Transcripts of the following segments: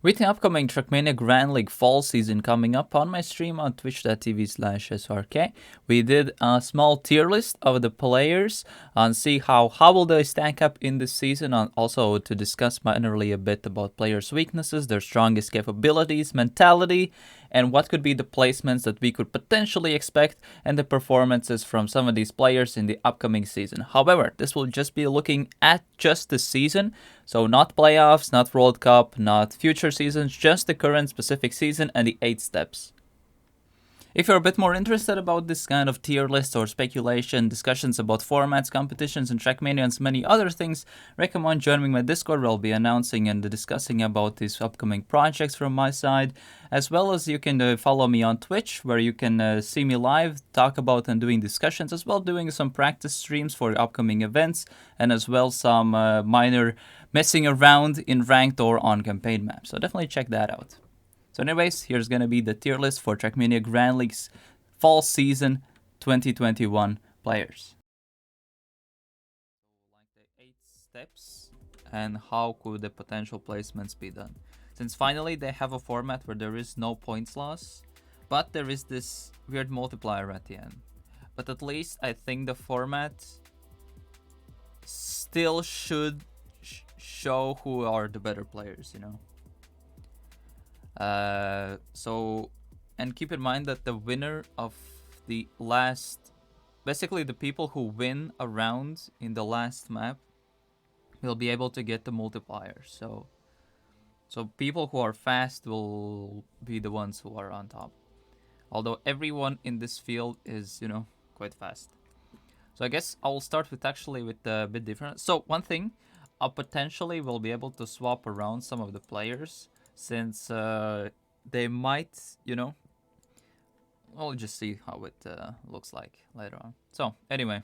With the upcoming Trackmania Grand League fall season coming up on my stream on twitch.tv/srk, we did a small tier list of the players and see how will they stack up in this season, and also to discuss minorly a bit about players' weaknesses, their strongest capabilities, mentality, and what could be the placements that we could potentially expect and the performances from some of these players in the upcoming season. However, this will just be looking at just the season, so not playoffs, not World Cup, not future seasons, just the current specific season and the 8 steps. If you're a bit more interested about this kind of tier list or speculation, discussions about formats, competitions, and Trackmania and many other things, recommend joining my Discord where I'll be announcing and discussing about these upcoming projects from my side, as well as you can follow me on Twitch where you can see me live, talk about and doing discussions, as well doing some practice streams for upcoming events, and as well some minor messing around in ranked or on campaign maps. So definitely check that out. So anyways, here's going to be the tier list for Trackmania Grand League's fall season 2021 players. Like the 8 steps and how could the potential placements be done. Since finally they have a format where there is no points loss, but there is this weird multiplier at the end. But at least I think the format still should show who are the better players, you know. And keep in mind that the winner of the last, basically the people who win a round in the last map will be able to get the multiplier. So people who are fast will be the ones who are on top. Although everyone in this field is, you know, quite fast. So I guess I'll start with a bit different. So one thing, I potentially will be able to swap around some of the players, since they might, you know, we'll just see how it looks like later on. So anyway,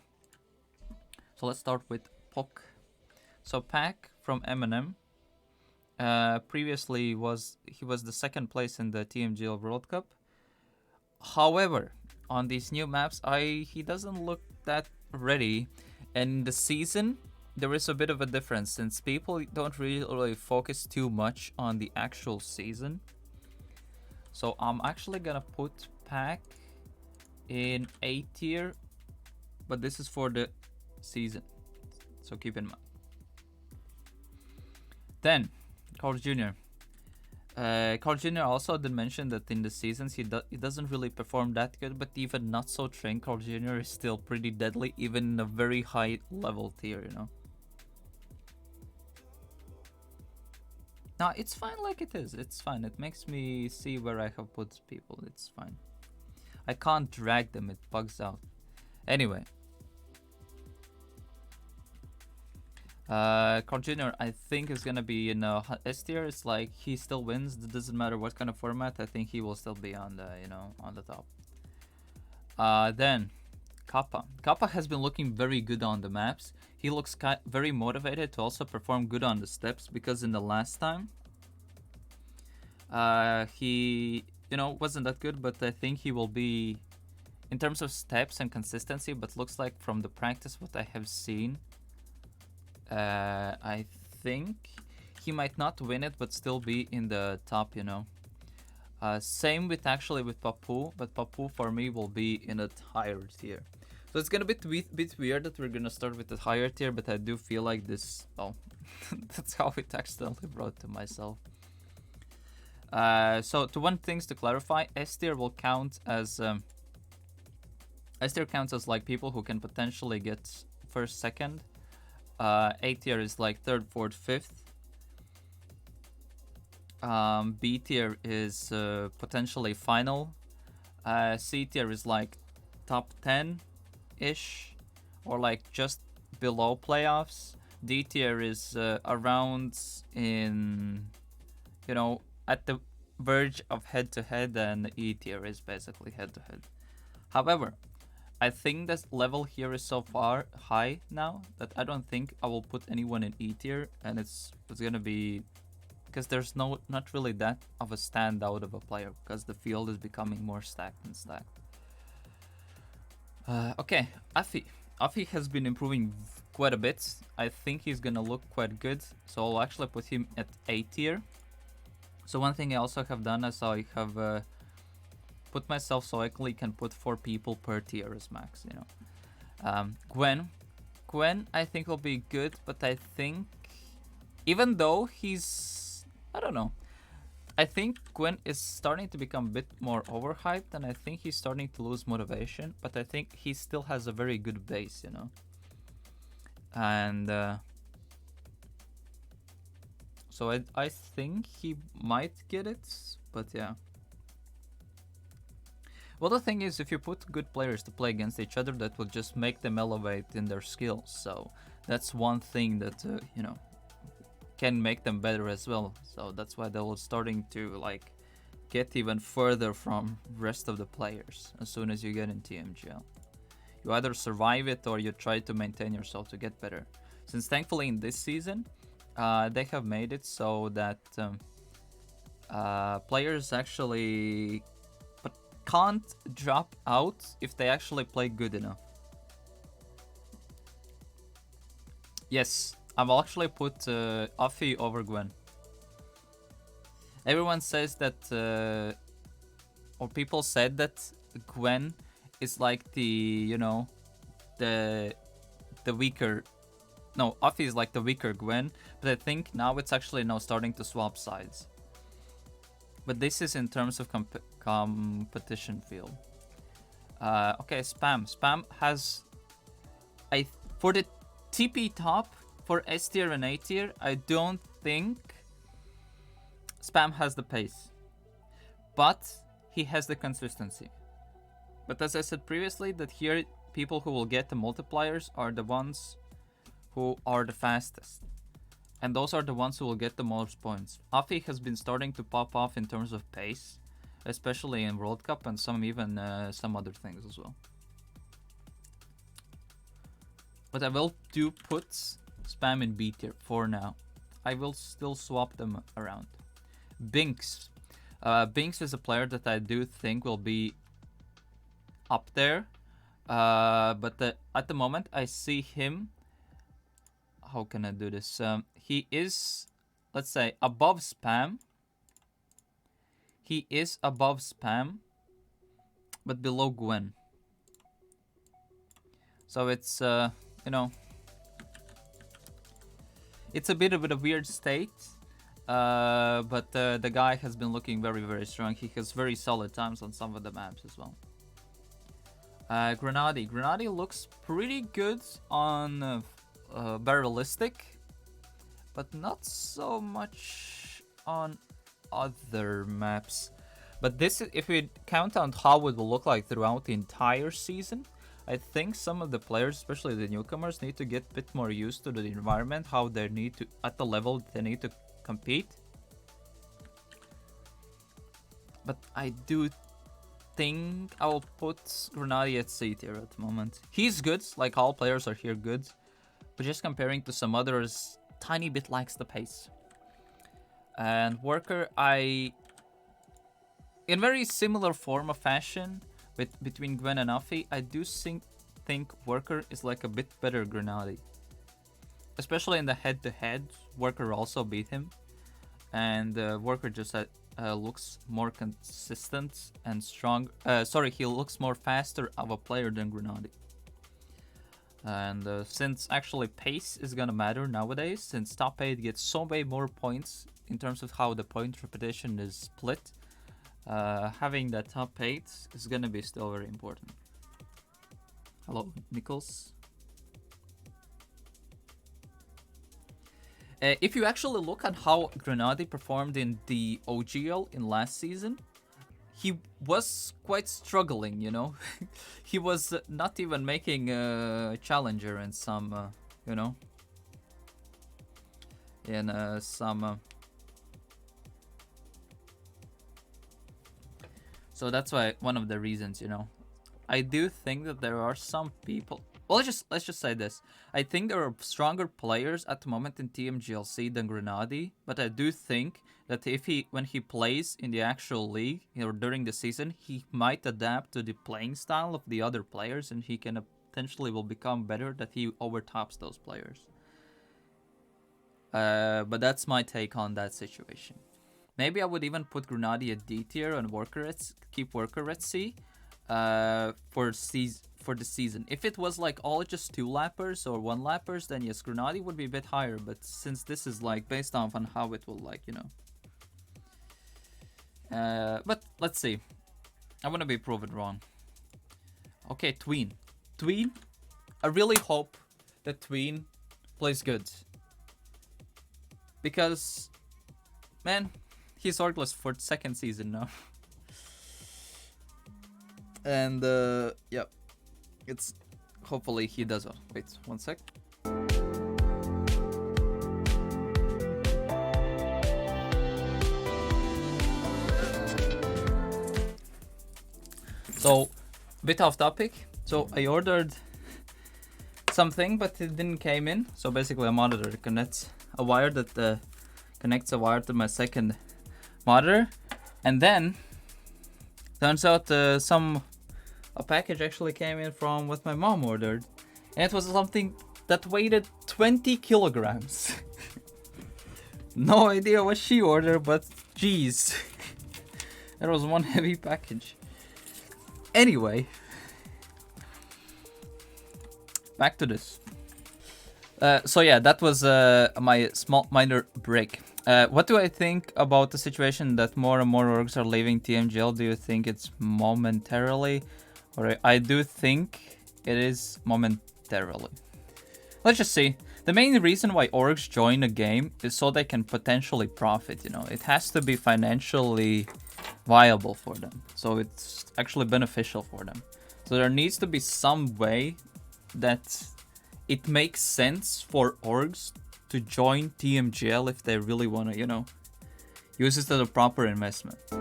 so let's start with Pok. So Pack from M&M, previously was the second place in the TMGL World Cup. However, on these new maps, he doesn't look that ready, and the season there is a bit of a difference since people don't really focus too much on the actual season. So I'm actually gonna put Pack in A tier, but this is for the season, so keep in mind. Then Carl Jr. Carl Jr. also did mention that in the seasons he doesn't really perform that good, but even not so trained, Carl Jr. is still pretty deadly, even in a very high level tier, you know. No, it's fine like it is. It's fine. It makes me see where I have put people. It's fine. I can't drag them. It bugs out. Anyway. Carl Jr. I think is gonna be in S tier. It's like he still wins. It doesn't matter what kind of format. I think he will still be on the, you know, on the top. Then Kappa. Kappa has been looking very good on the maps. He looks very motivated to also perform good on the steps, because in the last time he, you know, wasn't that good, but I think he will be in terms of steps and consistency. But looks like from the practice what I have seen, I think he might not win it but still be in the top, you know. Same with Papu, but Papu for me will be in a higher tier. So it's gonna be a bit weird that we're gonna start with the higher tier, but I do feel like this. Oh, that's how it accidentally brought to myself. So to one things to clarify, S tier will count as S tier counts as like people who can potentially get first, second. A tier is like third, fourth, fifth. B tier is potentially final. C tier is like top 10-ish, or like just below playoffs. D tier is around in, you know, at the verge of head-to-head, and E tier is basically head-to-head. However, I think this level here is so far high now that I don't think I will put anyone in E tier, and it's gonna be because there's not really that of a standout of a player, because the field is becoming more stacked and stacked. Okay, Afi has been improving quite a bit. I think he's gonna look quite good, so I'll actually put him at A tier. So one thing I also have done is I have put myself so I can put 4 people per tier as max, you know. Gwen, I think will be good, but I think even though I don't know. I think Gwen is starting to become a bit more overhyped, and I think he's starting to lose motivation, but I think he still has a very good base, you know. And so I think he might get it, but yeah. Well, the thing is, if you put good players to play against each other, that will just make them elevate in their skills. So that's one thing that, you know, can make them better as well. So that's why they were starting to, like, get even further from rest of the players as soon as you get in TMGL. You either survive it or you try to maintain yourself to get better. Since thankfully in this season, they have made it so that players actually can't drop out if they actually play good enough. Yes, I've actually put Offie over Gwen. Everyone says that, or people said that Gwen is like the, you know, the weaker. No, Offie is like the weaker Gwen, but I think now it's actually now starting to swap sides. But this is in terms of competition field. Okay, Spam. Spam has for the TP top for S tier and A tier. I don't think Spam has the pace, but he has the consistency. But as I said previously, that here people who will get the multipliers are the ones who are the fastest. And those are the ones who will get the most points. Afi has been starting to pop off in terms of pace, especially in World Cup and some other things as well. But I will put Spam in B tier for now. I will still swap them around. Binks. Binks is a player that I do think will be up there. But at the moment I see him. How can I do this? He is, let's say, above Spam. He is above Spam, but below Gwen. So it's, you know, it's a bit of a weird state. But the guy has been looking very, very strong. He has very solid times on some of the maps as well. Grenade. Grenade looks pretty good on Barrelistic, but not so much on other maps. But this, if we count on how it will look like throughout the entire season, I think some of the players, especially the newcomers, need to get a bit more used to the environment, how they need to, at the level they need to compete. But I do think I will put Grenade at C tier at the moment. He's good, like all players are here good, but just comparing to some others, tiny bit lacks the pace. And Worker, in very similar form of fashion between Gwen and Afi, I do think Worker is like a bit better Grenade. Especially in the head-to-head, Worker also beat him. And Worker just looks more consistent and strong. He looks more faster of a player than Grenade. And since actually pace is gonna matter nowadays, since top 8 gets so way more points in terms of how the point repetition is split, having that top 8 is gonna be still very important. Hello, Nichols. If you actually look at how Grenade performed in the OGL in last season, he was quite struggling, you know. He was not even making a challenger in some, you know, in some. So that's why one of the reasons, you know, I do think that there are some people. Well, let's just say this. I think there are stronger players at the moment in TMGLC than Grenade, but I do think that when he plays in the actual league or during the season, he might adapt to the playing style of the other players, and he can potentially will become better, that he overtops those players. But that's my take on that situation. Maybe I would even put Grenadi at D tier and keep Worker at C for the season. If it was like all just 2-lappers or 1-lappers, then yes, Grenadi would be a bit higher. But since this is like based off on how it will like, you know. But let's see. I want to be proven wrong. Okay, Tween. Tween, I really hope that Tween plays good. Because, man, he's Orgless for the second season now. And, yeah. It's... Hopefully he does well. Wait, one sec. So, bit off topic. So I ordered something, but it didn't came in. So basically a monitor connects a wire that connects a wire to my second monitor. And then, turns out a package actually came in from what my mom ordered. And it was something that weighed 20 kilograms. No idea what she ordered, but geez. That was one heavy package. Anyway, back to this. So yeah, that was my minor break. What do I think about the situation that more and more orgs are leaving TMGL? Do you think it's momentarily? Or I do think it is momentarily. Let's just see. The main reason why orgs join a game is so they can potentially profit, you know. It has to be financially viable for them. So it's actually beneficial for them. So there needs to be some way that it makes sense for orgs to join TMGL if they really want to, you know, use it as a proper investment. We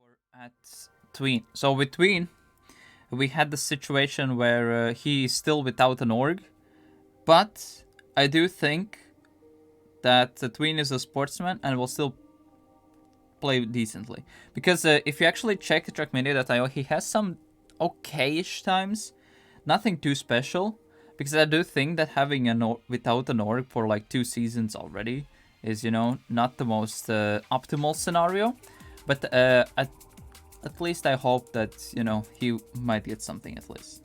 were at Tween. So with Tween, we had the situation where he is still without an org, but I do think that Tween is a sportsman and will still play decently. Because if you actually check Trackmania.io, he has some okay-ish times. Nothing too special. Because I do think that having without an org for like 2 seasons already is, you know, not the most optimal scenario. But at least I hope that, you know, he might get something at least.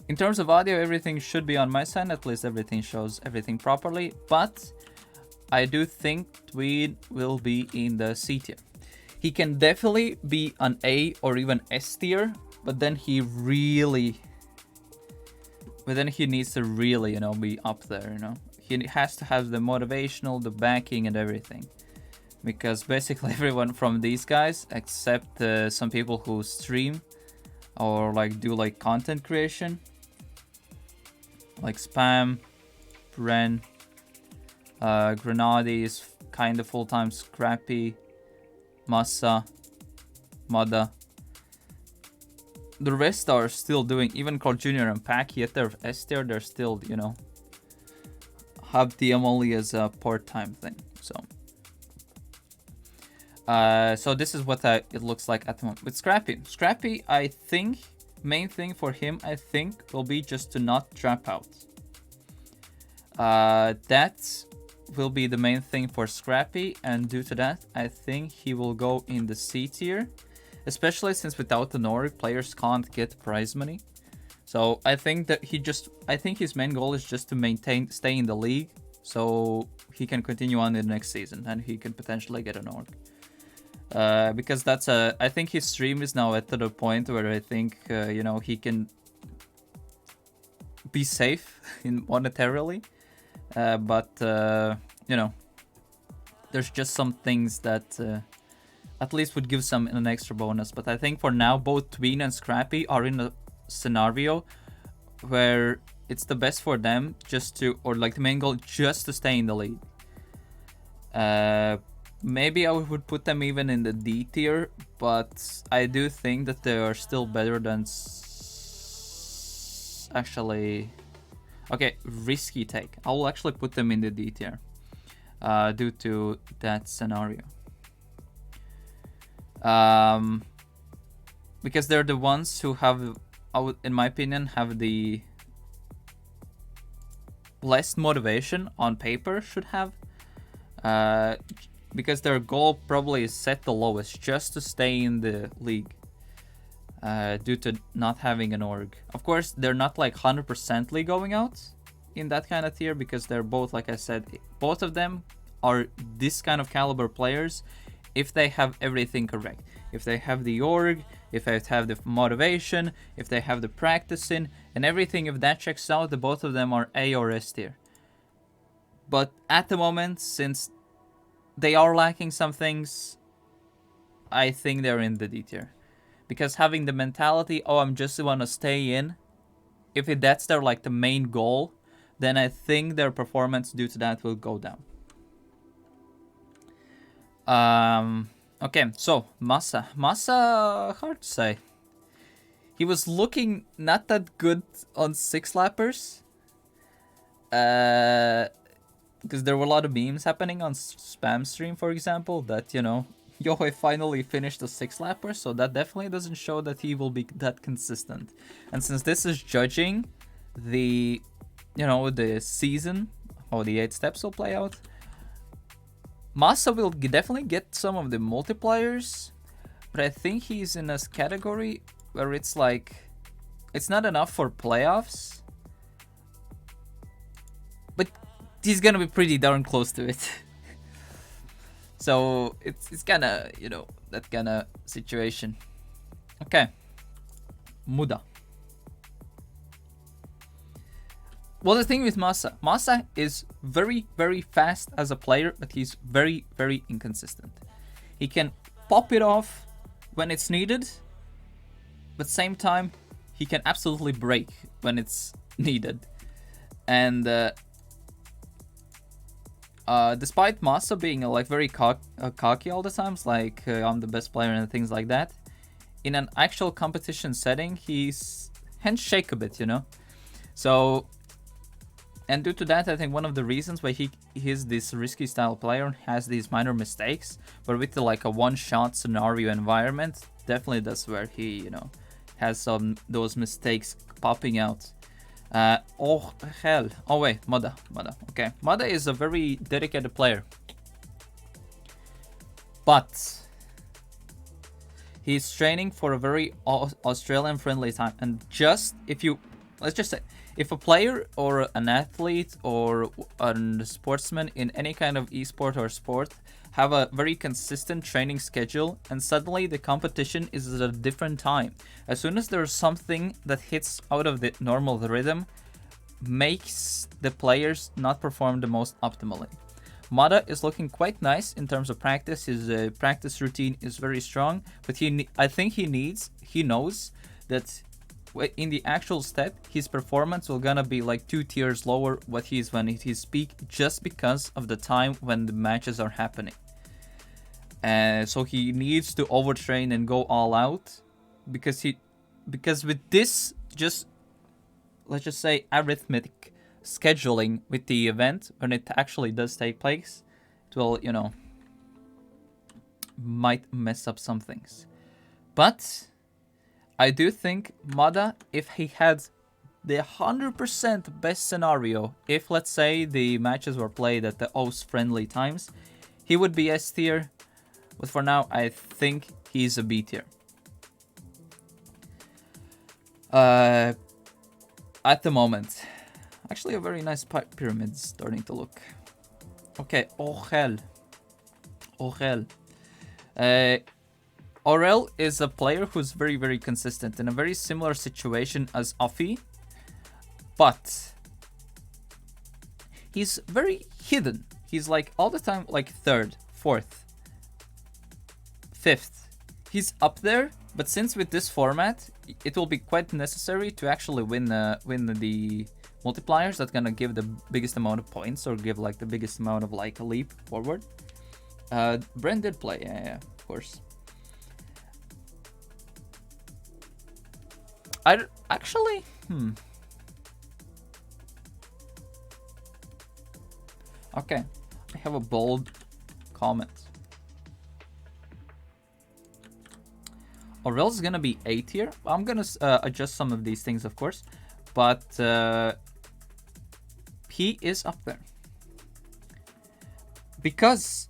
In terms of audio, everything should be on my side. At least everything shows everything properly. But I do think Tween will be in the C tier. He can definitely be an A or even S tier. But then he needs to really, you know, be up there, you know. He has to have the motivational, the backing and everything. Because basically everyone from these guys, except some people who stream or like do like content creation, like Spam, Ren, Grenadi is kind of full-time, Scrappy, Massa, Mada. The rest are still doing, even Core Junior and Pack, yet they're S tier, they're still, you know, have TM only as a part-time thing. So this is what it looks like at the moment. With Scrappy, I think, main thing for him, I think, will be just to not drop out. That will be the main thing for Scrappy, and due to that, I think he will go in the C tier. Especially since without an org, players can't get prize money. So I think that his main goal is just to stay in the league, so he can continue on in the next season, and he can potentially get an org. Because I think his stream is now at the point where I think, you know, he can be safe monetarily. But, you know, there's just some things that at least would give some an extra bonus. But I think for now, both Tween and Scrappy are in a scenario where it's the best for them just to, or like the main goal, just to stay in the league. Maybe I would put them even in the D tier, but I do think that they are still better than actually. Okay, risky take. I will actually put them in the D tier due to that scenario. Because they're the ones who have, in my opinion, have the less motivation on paper should have. Because their goal probably is set the lowest just to stay in the league. Due to not having an org. Of course, they're not like 100%ly going out in that kind of tier because they're both, like I said, both of them are this kind of caliber players if they have everything correct. If they have the org, if they have the motivation, if they have the practicing and everything, if that checks out, the both of them are A or S tier. But at the moment, since they are lacking some things, I think they're in the D tier. Because having the mentality, oh, I'm just want to stay in, if that's their like the main goal, then I think their performance due to that will go down. Okay, so Massa, hard to say. He was looking not that good on 6-lappers. Because there were a lot of memes happening on spam stream, for example, that, you know, Yohei finally finished the 6-lapper, so that definitely doesn't show that he will be that consistent. And since this is judging the, you know, the season, how the 8 steps will play out, Massa will definitely get some of the multipliers, but I think he's in a category where it's like, it's not enough for playoffs, but he's gonna be pretty darn close to it. So it's kind of, you know, that kind of situation. Okay, Muda. Well, the thing with Massa is very, very fast as a player, but he's very, very inconsistent. He can pop it off when it's needed, but same time, he can absolutely break when it's needed. And despite Massa being like very cocky all the times, like I'm the best player and things like that, in an actual competition setting, he's handshake a bit, you know? So, and due to that, I think one of the reasons why he's this risky style player, has these minor mistakes, but with the, like a one-shot scenario environment, definitely that's where he, you know, has some those mistakes popping out. Oh hell! Oh wait, Mada. Okay, Mada is a very dedicated player, but he's training for a very Australian-friendly time. And just let's just say, if a player or an athlete or a sportsman in any kind of esport or sport have a very consistent training schedule and suddenly the competition is at a different time, as soon as there's something that hits out of the normal rhythm, makes the players not perform the most optimally. Mada is looking quite nice in terms of practice. His practice routine is very strong, but I think he knows that in the actual step, his performance will gonna be like 2 tiers lower what he is when he's peak, just because of the time when the matches are happening. So he needs to overtrain and go all out, because with this, just let's just say arithmetic scheduling with the event, when it actually does take place, it will, you know, might mess up some things. But I do think Mada, if he had the 100% best scenario, if let's say the matches were played at the OS friendly times, he would be S tier. But for now, I think he's a B tier. At the moment, actually a very nice pyramid starting to look. Okay, oh hell. Aurel is a player who's very, very consistent in a very similar situation as Afi, but he's very hidden. He's like all the time like 3rd, 4th, 5th. He's up there, but since with this format, it will be quite necessary to actually win the multipliers that's gonna give the biggest amount of points or give like the biggest amount of like a leap forward. Brent did play, yeah, of course. I actually, Okay, I have a bold comment. Aurel's gonna be A tier. I'm gonna adjust some of these things, of course, but he is up there. Because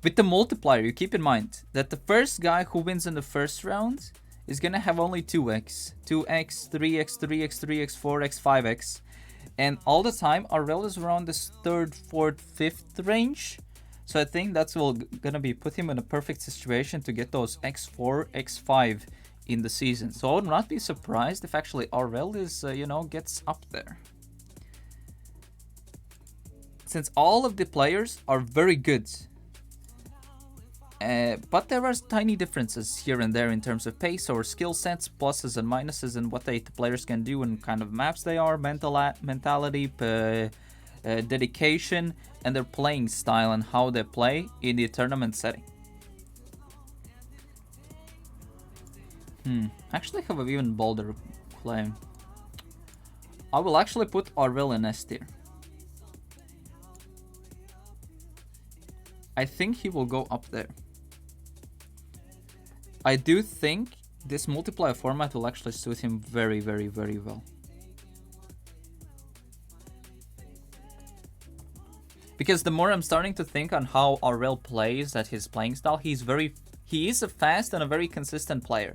with the multiplier, you keep in mind that the first guy who wins in the first round is gonna have only 2x, 2x, 3x, 3x, 3x, 4x, 5x. And all the time, RL is around this 3rd, 4th, 5th range. So I think that's gonna be put him in a perfect situation to get those x4, x5 in the season. So I would not be surprised if actually RL is, gets up there. Since all of the players are very good. But there are tiny differences here and there in terms of pace or skill sets, pluses and minuses, and what the players can do and kind of maps they are, mentality, dedication, and their playing style and how they play in the tournament setting. Actually have an even bolder claim. I will actually put RL in S tier. I think he will go up there. I do think this multiplier format will actually suit him very, very, very well. Because the more I'm starting to think on how RL plays, at his playing style, he is a fast and a very consistent player.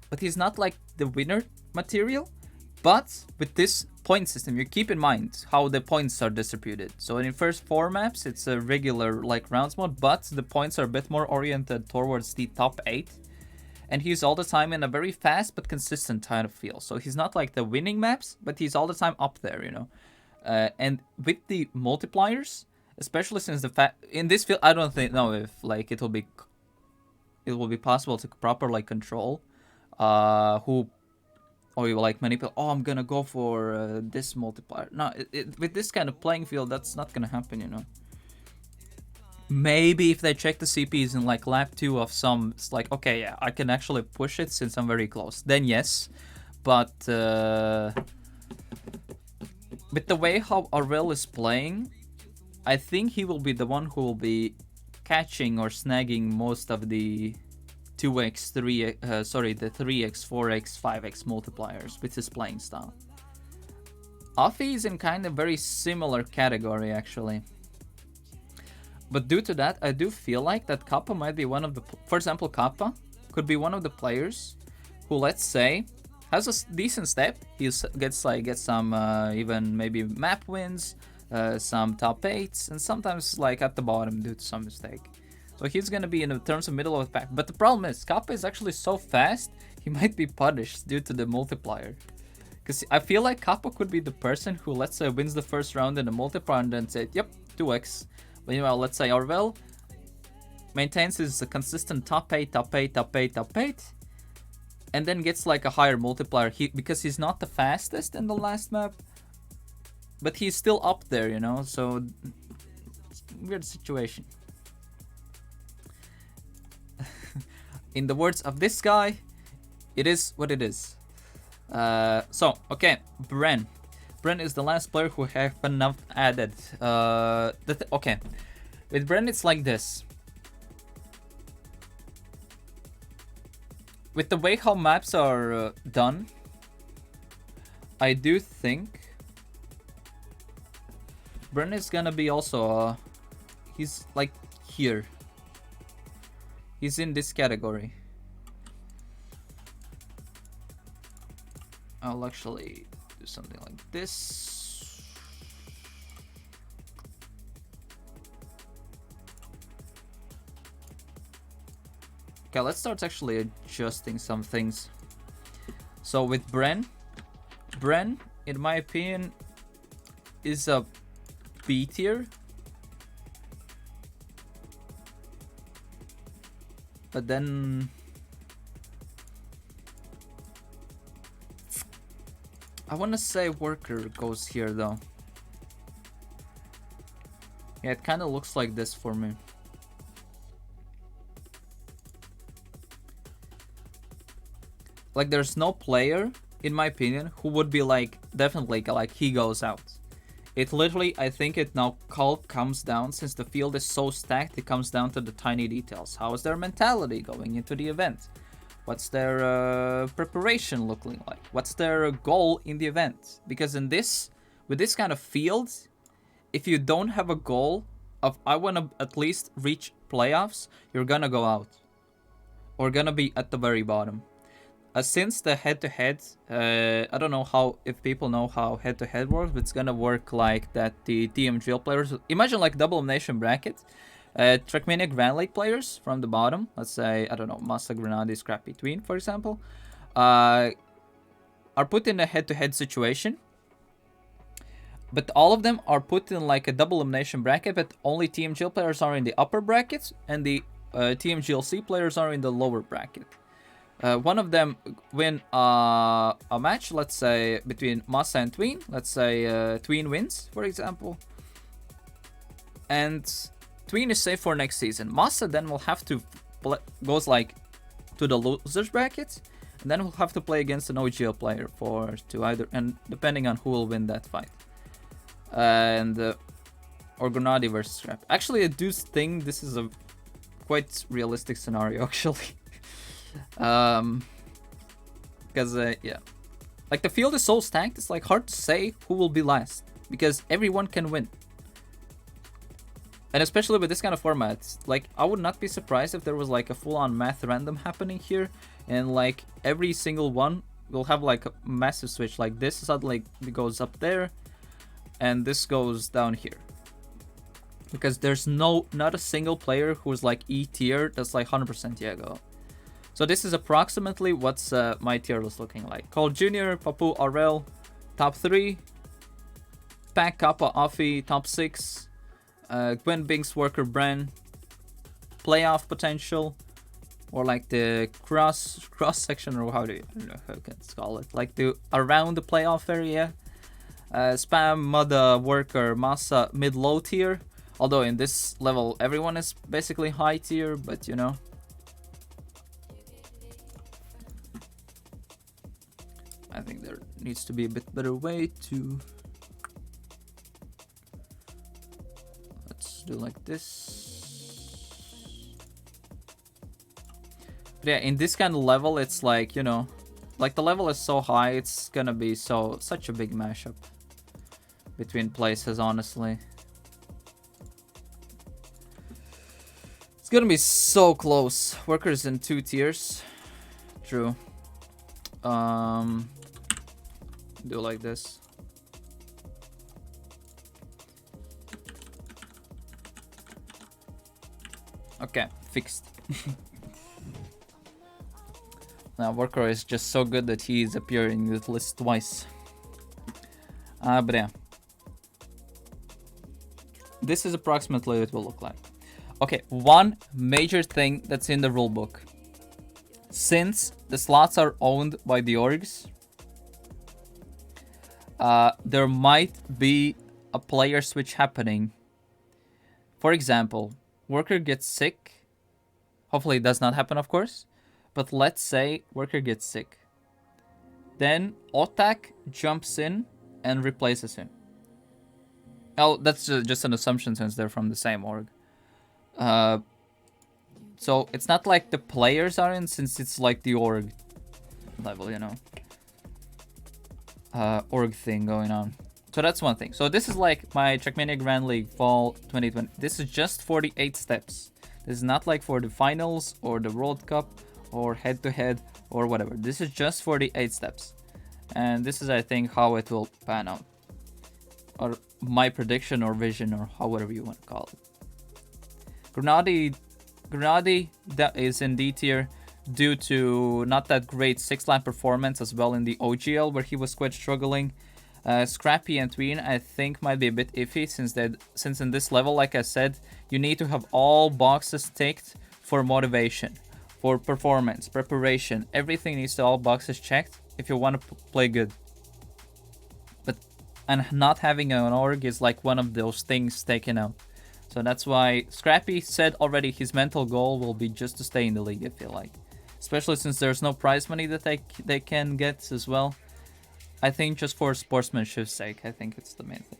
But he's not like the winner material. But with this point system, you keep in mind how the points are distributed. So in the first 4 maps, it's a regular like rounds mode, but the points are a bit more oriented towards the top 8. And he's all the time in a very fast but consistent kind of feel. So he's not like the winning maps, but he's all the time up there, and with the multipliers, especially since in this field, I don't know if like it will be possible to properly control or you like many people, I'm gonna go for this multiplier. No, with this kind of playing field, that's not gonna happen, Maybe if they check the CPs in like lap 2 of some, it's like, okay, yeah, I can actually push it since I'm very close. Then yes, but with the way how RL is playing, I think he will be the one who will be catching or snagging most of the 2x, the 3x, 4x, 5x multipliers with his playing style. Offie is in kind of very similar category actually. But due to that, I do feel like that Kappa might be one of the... For example, Kappa could be one of the players who, let's say, has a decent step. He gets some even maybe map wins, some top 8s, and sometimes like at the bottom due to some mistake. So he's gonna be in terms of middle of the pack. But the problem is, Kappa is actually so fast, he might be punished due to the multiplier. Because I feel like Kappa could be the person who, let's say, wins the first round in the multiplier and then say, yep, 2x. Meanwhile, let's say Orwell maintains his consistent top 8, top 8, top 8, top 8, and then gets like a higher multiplier because he's not the fastest in the last map, but he's still up there, so it's a weird situation. In the words of this guy, it is what it is. Okay, Bren. Bren is the last player who have enough added. Okay, with Bren it's like this. With the way how maps are done, I do think Bren is gonna be also, he's like here. He's in this category. I'll actually do something like this. Okay, let's start actually adjusting some things. So with Bren, in my opinion, is a B tier. But then I want to say Worker goes here though. Yeah, it kind of looks like this for me. Like there's no player, in my opinion, who would be like, definitely like he goes out. It literally, I think it now comes down, since the field is so stacked, it comes down to the tiny details. How is their mentality going into the event? What's their preparation looking like? What's their goal in the event? Because in this, with this kind of field, if you don't have a goal of I want to at least reach playoffs, you're gonna go out. Or gonna be at the very bottom. Since the head-to-head, I don't know how if people know how head-to-head works, but it's gonna work like that. The TMGL players, imagine like double elimination bracket. Trackmania Grand League players from the bottom, let's say, I don't know, Masa, Grenade, Scrappy, Tween, for example, are put in a head-to-head situation. But all of them are put in like a double elimination bracket, but only TMGL players are in the upper brackets, and the TMGLC players are in the lower bracket. One of them win a match, let's say, between Masa and Tween. Let's say Tween wins, for example. And Tween is safe for next season. Masa then will have to goes like to the losers bracket, and then we'll have to play against an OGL player to either, and depending on who will win that fight. And or Grenade versus Scrap. Actually, I do think this is a quite realistic scenario, actually. Because yeah, like the field is so stacked, it's like hard to say who will be last because everyone can win. And especially with this kind of format, like I would not be surprised if there was like a full-on math random happening here, and like every single one will have like a massive switch. Like this suddenly goes up there, and this goes down here. Because there's not a single player who's like E tier that's like 100% Diego. So this is approximately what's my tier list looking like. Cold Jr., Papu, RL, top 3. Pack, Kappa, Offie, top 6. Gwen, Binks, Worker, Bren. Playoff potential. Or like the cross section, or how do you, I don't know how you can call it. Like the around the playoff area. Spam, Mudda, Worker, Masa, mid-low tier. Although in this level everyone is basically high tier, but you know. I think there needs to be a bit better way to... Let's do like this. But yeah, in this kind of level, it's like, you know, like the level is so high, it's gonna be such a big mashup between places, honestly. It's gonna be so close. Workers in 2 tiers. True. Do like this. Okay, fixed. Now Worker is just so good that he is appearing in the list twice. But yeah. This is approximately what it will look like. Okay, one major thing that's in the rulebook. Since the slots are owned by the orgs, there might be a player switch happening. For example, Worker gets sick. Hopefully it does not happen, of course. But let's say Worker gets sick. Then Otak jumps in and replaces him. Oh, that's just an assumption since they're from the same org. So it's not like the players are in, since it's like the org level, you know. Org thing going on. So that's one thing. So this is like my Trackmania Grand League Fall 2020. This is just 48 steps. This is not like for the finals or the World Cup or head-to-head or whatever. This is just 48 steps. And this is, I think, how it will pan out. Or my prediction or vision or however you want to call it. Grenade that is in D tier due to not that great 6-line performance as well in the OGL where he was quite struggling. Scrappy and Tween I think might be a bit iffy since in this level, like I said, you need to have all boxes ticked for motivation, for performance, preparation. Everything needs to all boxes checked if you want to play good. And not having an org is like one of those things taken out. So that's why Scrappy said already his mental goal will be just to stay in the league, I feel like. Especially since there's no prize money that they can get as well. I think just for sportsmanship's sake, I think it's the main thing.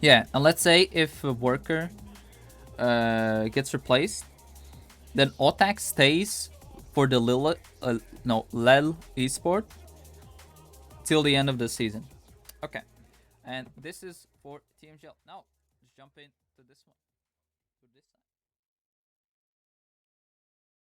Yeah, and let's say if a Worker gets replaced, Then Otak stays for the Lel esport till the end of the season. Okay, and this is for TMGL. Now, let's jump into this one.